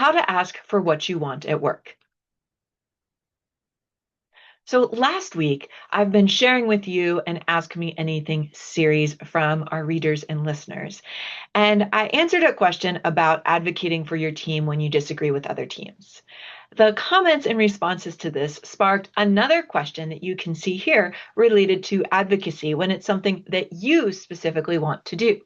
how to ask for what you want at work. So last week, I've been sharing with you an Ask Me Anything series from our readers and listeners. And I answered a question about advocating for your team when you disagree with other teams. The comments and responses to this sparked another question that you can see here related to advocacy when it's something that you specifically want to do.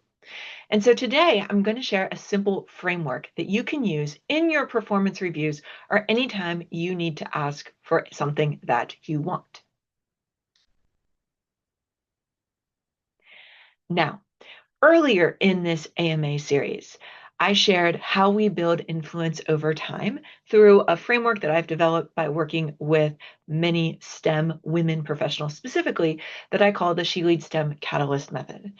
And so today I'm going to share a simple framework that you can use in your performance reviews or anytime you need to ask for something that you want. Now, earlier in this AMA series, I shared how we build influence over time through a framework that I've developed by working with many STEM women professionals specifically that I call the She Leads STEM Catalyst Method.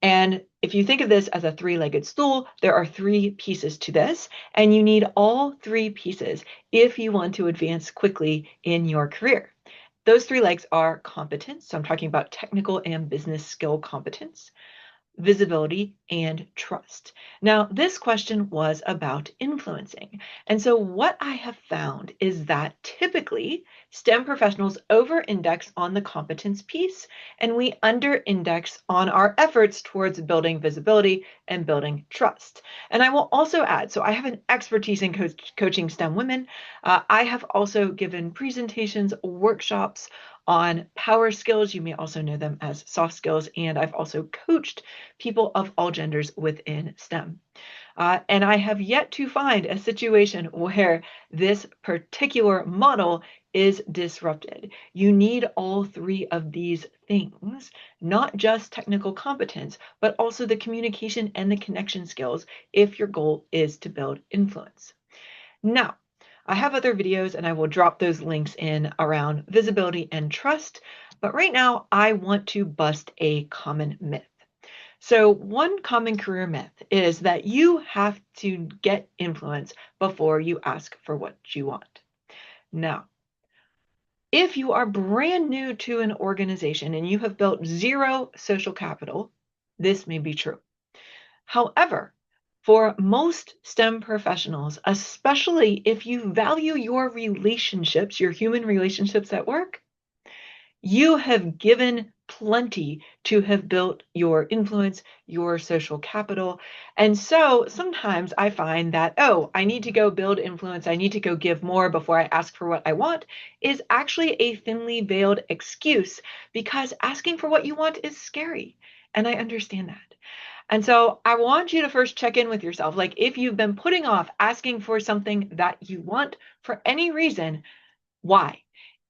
And if you think of this as a three-legged stool, there are three pieces to this, and you need all three pieces if you want to advance quickly in your career. Those three legs are competence. So I'm talking about technical and business skill competence, visibility, and trust. Now, this question was about influencing. And so what I have found is that typically STEM professionals over-index on the competence piece, and we under-index on our efforts towards building visibility and building trust. And I will also add, so I have an expertise in coaching STEM women. I have also given presentations, workshops on power skills. You may also know them as soft skills. And I've also coached people of all genders within STEM. And I have yet to find a situation where this particular model is disrupted. You need all three of these things, not just technical competence, but also the communication and the connection skills if your goal is to build influence. Now, I have other videos and I will drop those links in around visibility and trust, but right now I want to bust a common myth. So one common career myth is that you have to get influence before you ask for what you want. Now, if you are brand new to an organization and you have built zero social capital, this may be true. However, for most STEM professionals, especially if you value your relationships, your human relationships at work, you have given plenty to have built your influence, your social capital. And so sometimes I find that, oh, I need to go build influence, I need to go give more before I ask for what I want, is actually a thinly veiled excuse because asking for what you want is scary. And I understand that. And so I want you to first check in with yourself. Like if you've been putting off asking for something that you want for any reason, why?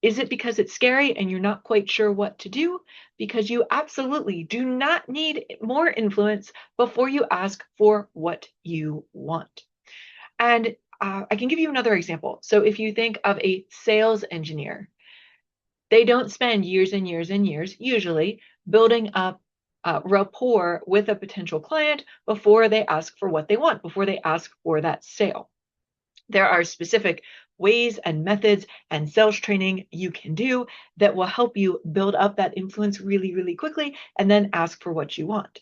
Is it because it's scary and you're not quite sure what to do? Because you absolutely do not need more influence before you ask for what you want. And I can give you another example. So if you think of a sales engineer, they don't spend years and years and years, usually, building up rapport with a potential client before they ask for what they want, before they ask for that sale. There are specific ways and methods and sales training you can do that will help you build up that influence really, really quickly and then ask for what you want.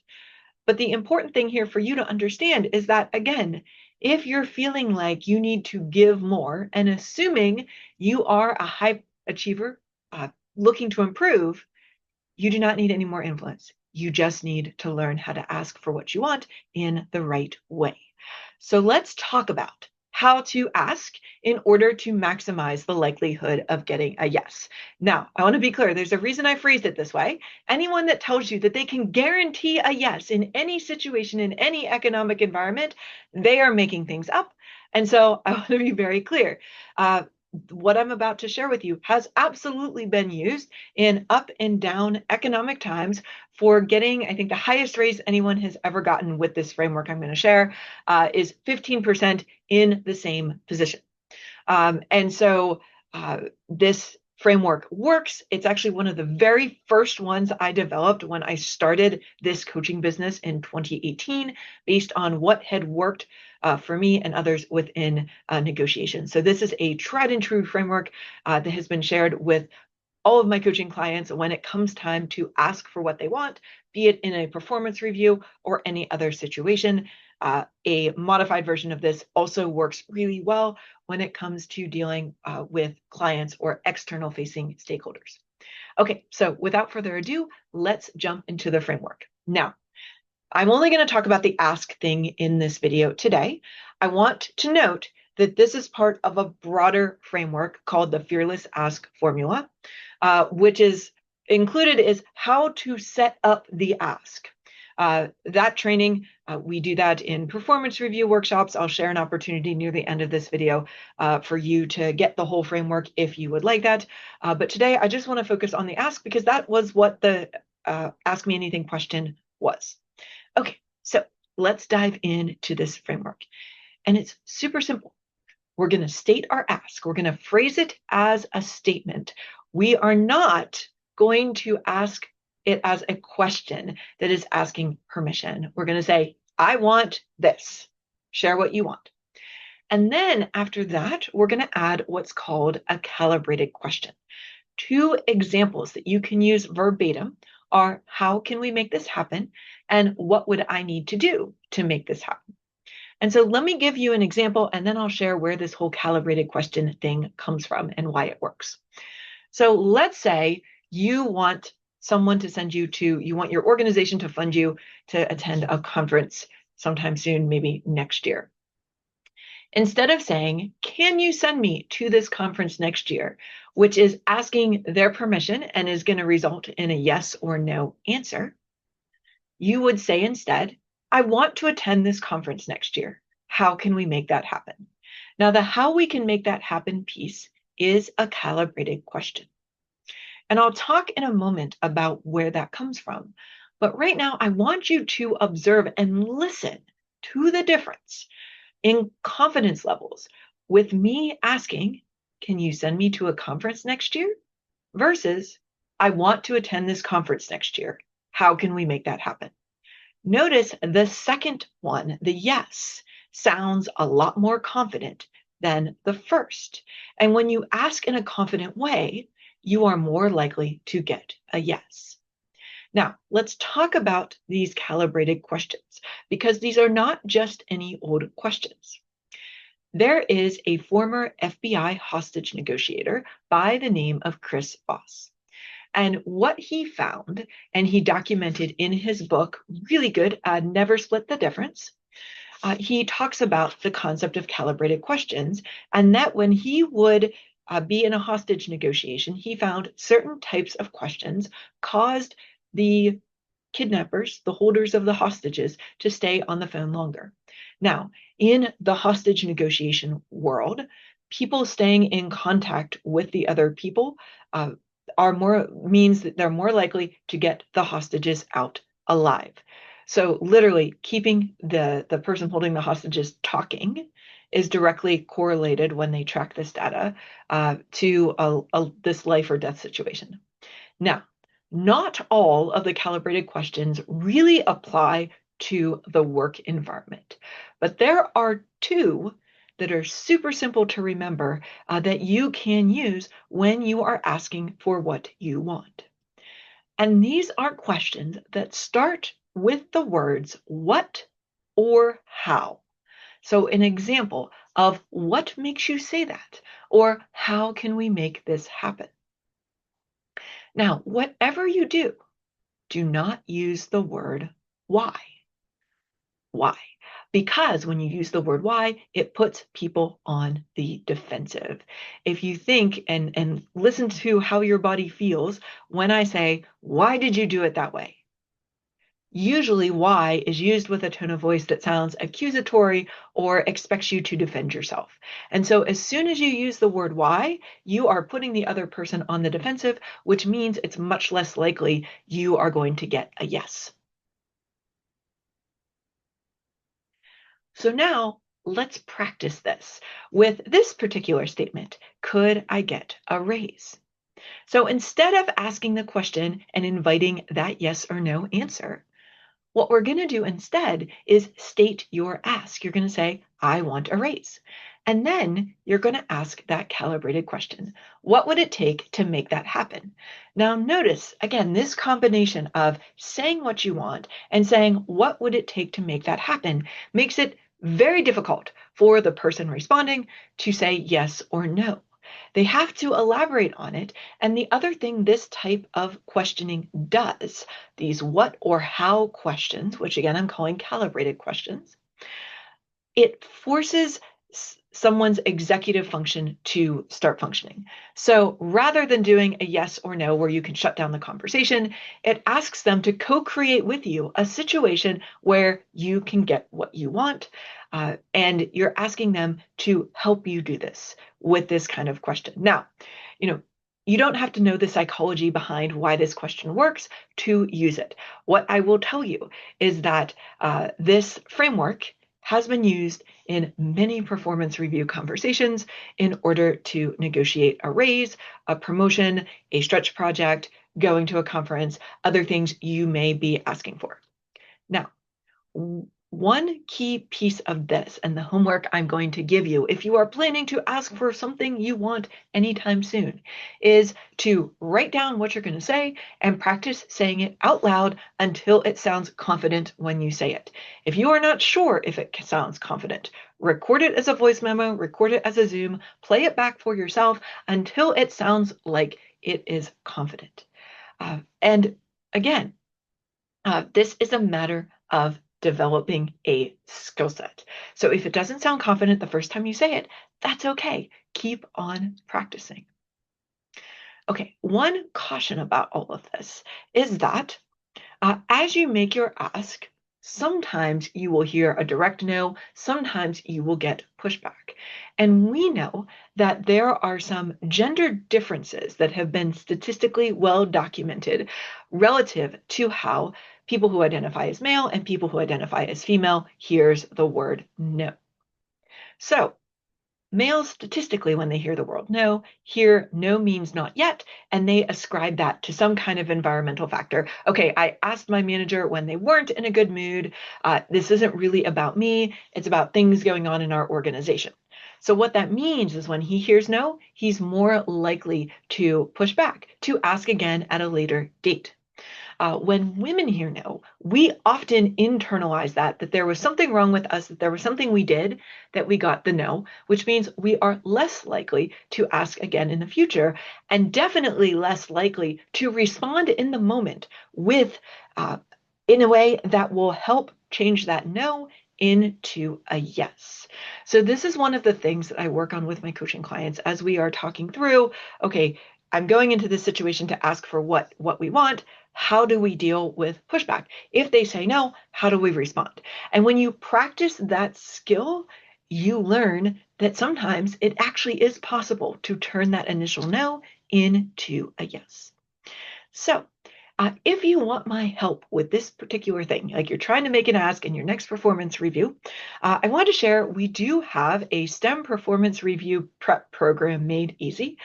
But the important thing here for you to understand is that, again, if you're feeling like you need to give more and assuming you are a high achiever looking to improve, you do not need any more influence. You just need to learn how to ask for what you want in the right way. So let's talk about how to ask in order to maximize the likelihood of getting a yes. Now, I want to be clear, there's a reason I phrased it this way. Anyone that tells you that they can guarantee a yes in any situation, in any economic environment, they are making things up. And so I want to be very clear. What I'm about to share with you has absolutely been used in up and down economic times for getting, I think the highest raise anyone has ever gotten with this framework I'm going to share is 15% in the same position. And so this framework works. It's actually one of the very first ones I developed when I started this coaching business in 2018, based on what had worked for me and others within negotiations. So this is a tried and true framework that has been shared with all of my coaching clients when it comes time to ask for what they want, be it in a performance review or any other situation. A modified version of this also works really well when it comes to dealing with clients or external facing stakeholders. Okay, so without further ado, let's jump into the framework. Now, I'm only going to talk about the ask thing in this video today. I want to note that this is part of a broader framework called the Fearless Ask Formula, which is included is how to set up the ask. That training, we do that in performance review workshops. I'll share an opportunity near the end of this video for you to get the whole framework if you would like that. But today I just want to focus on the ask because that was what the Ask Me Anything question was. Okay, so let's dive into this framework. And it's super simple. We're going to state our ask. We're going to phrase it as a statement. We are not going to ask it as a question that is asking permission. We're going to say, I want this. Share what you want. And then after that, we're going to add what's called a calibrated question. 2 examples that you can use verbatim are how can we make this happen and what would I need to do to make this happen? And so let me give you an example and then I'll share where this whole calibrated question thing comes from and why it works. So let's say you want someone to send you to, you want your organization to fund you to attend a conference sometime soon, maybe next year. Instead of saying, can you send me to this conference next year, which is asking their permission and is going to result in a yes or no answer, you would say instead, I want to attend this conference next year. How can we make that happen? Now, the how we can make that happen piece is a calibrated question. And I'll talk in a moment about where that comes from. But right now, I want you to observe and listen to the difference in confidence levels with me asking, can you send me to a conference next year? Versus, I want to attend this conference next year. How can we make that happen? Notice the second one, the yes, sounds a lot more confident than the first. And when you ask in a confident way, you are more likely to get a yes. Now, let's talk about these calibrated questions because these are not just any old questions. There is a former FBI hostage negotiator by the name of Chris Voss. And what he found, and he documented in his book, really good, Never Split the Difference, he talks about the concept of calibrated questions, and that when he would be in a hostage negotiation, he found certain types of questions caused the kidnappers, the holders of the hostages, to stay on the phone longer. Now, in the hostage negotiation world, people staying in contact with the other people means that they're more likely to get the hostages out alive. So literally keeping the person holding the hostages talking is directly correlated when they track this data to this life or death situation. Now, not all of the calibrated questions really apply to the work environment, but there are 2 that are super simple to remember that you can use when you are asking for what you want. And these are questions that start with the words what or how. So an example of what makes you say that, or how can we make this happen? Now, whatever you do, do not use the word why. Why? Because when you use the word why, it puts people on the defensive. If you think and listen to how your body feels when I say, why did you do it that way? Usually why is used with a tone of voice that sounds accusatory or expects you to defend yourself. And so as soon as you use the word why, you are putting the other person on the defensive, which means it's much less likely you are going to get a yes. So now let's practice this with this particular statement. Could I get a raise? So instead of asking the question and inviting that yes or no answer, What we're going to do instead is state your ask. You're going to say, I want a raise. And then you're going to ask that calibrated question. What would it take to make that happen? Now, notice, again, this combination of saying what you want and saying, what would it take to make that happen, makes it very difficult for the person responding to say yes or no. They have to elaborate on it. And the other thing this type of questioning does, these what or how questions, which again I'm calling calibrated questions, it forces someone's executive function to start functioning. So rather than doing a yes or no where you can shut down the conversation, it asks them to co-create with you a situation where you can get what you want. And you're asking them to help you do this with this kind of question. Now, you don't have to know the psychology behind why this question works to use it. What I will tell you is that this framework has been used in many performance review conversations in order to negotiate a raise, a promotion, a stretch project, going to a conference, other things you may be asking for. Now, one key piece of this and the homework I'm going to give you if you are planning to ask for something you want anytime soon is to write down what you're going to say and practice saying it out loud until it sounds confident when you say it. If you are not sure if it sounds confident, record it as a voice memo, record it as a Zoom, play it back for yourself until it sounds like it is confident. And again, this is a matter of developing a skill set. So if it doesn't sound confident the first time you say it, that's okay. Keep on practicing. Okay, one caution about all of this is that as you make your ask, sometimes you will hear a direct no, sometimes you will get pushback. And we know that there are some gender differences that have been statistically well documented relative to how people who identify as male and people who identify as female hears the word no. So males statistically, when they hear the word no, hear no means not yet, and they ascribe that to some kind of environmental factor. Okay, I asked my manager when they weren't in a good mood. This isn't really about me. It's about things going on in our organization. So what that means is when he hears no, he's more likely to push back, to ask again at a later date. When women hear no, we often internalize that there was something wrong with us, that there was something we did that we got the no, which means we are less likely to ask again in the future and definitely less likely to respond in the moment with, in a way that will help change that no into a yes. So this is one of the things that I work on with my coaching clients as we are talking through, okay, I'm going into this situation to ask for what we want. How do we deal with pushback? If they say no, how do we respond? And when you practice that skill, you learn that sometimes it actually is possible to turn that initial no into a yes. So if you want my help with this particular thing, like you're trying to make an ask in your next performance review, I want to share we do have a STEM performance review prep program made easy,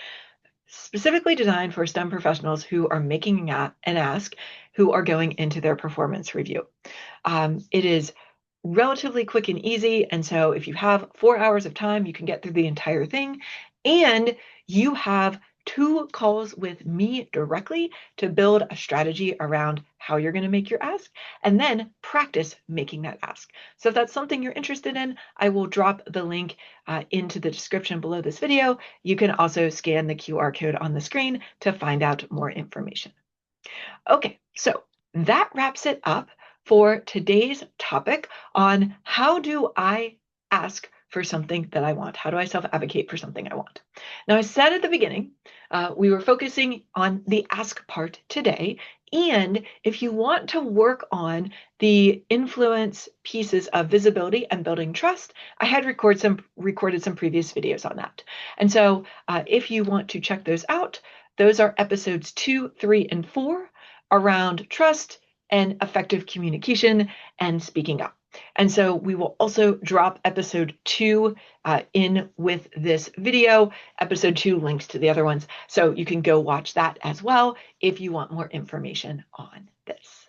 specifically designed for STEM professionals who are making an ask, who are going into their performance review. It is relatively quick and easy. And so if you have 4 hours of time, you can get through the entire thing. And you have 2 calls with me directly to build a strategy around how you're going to make your ask and then practice making that ask. So if that's something you're interested in, I will drop the link into the description below this video. You can also scan the QR code on the screen to find out more information. Okay, so that wraps it up for today's topic on how do I ask for something that I want? How do I self-advocate for something I want? Now, I said at the beginning, we were focusing on the ask part today. And if you want to work on the influence pieces of visibility and building trust, I had recorded some previous videos on that. And so if you want to check those out, those are episodes 2, 3, and 4 around trust and effective communication and speaking up. And so we will also drop episode 2 in with this video. Episode 2 links to the other ones. So you can go watch that as well if you want more information on this.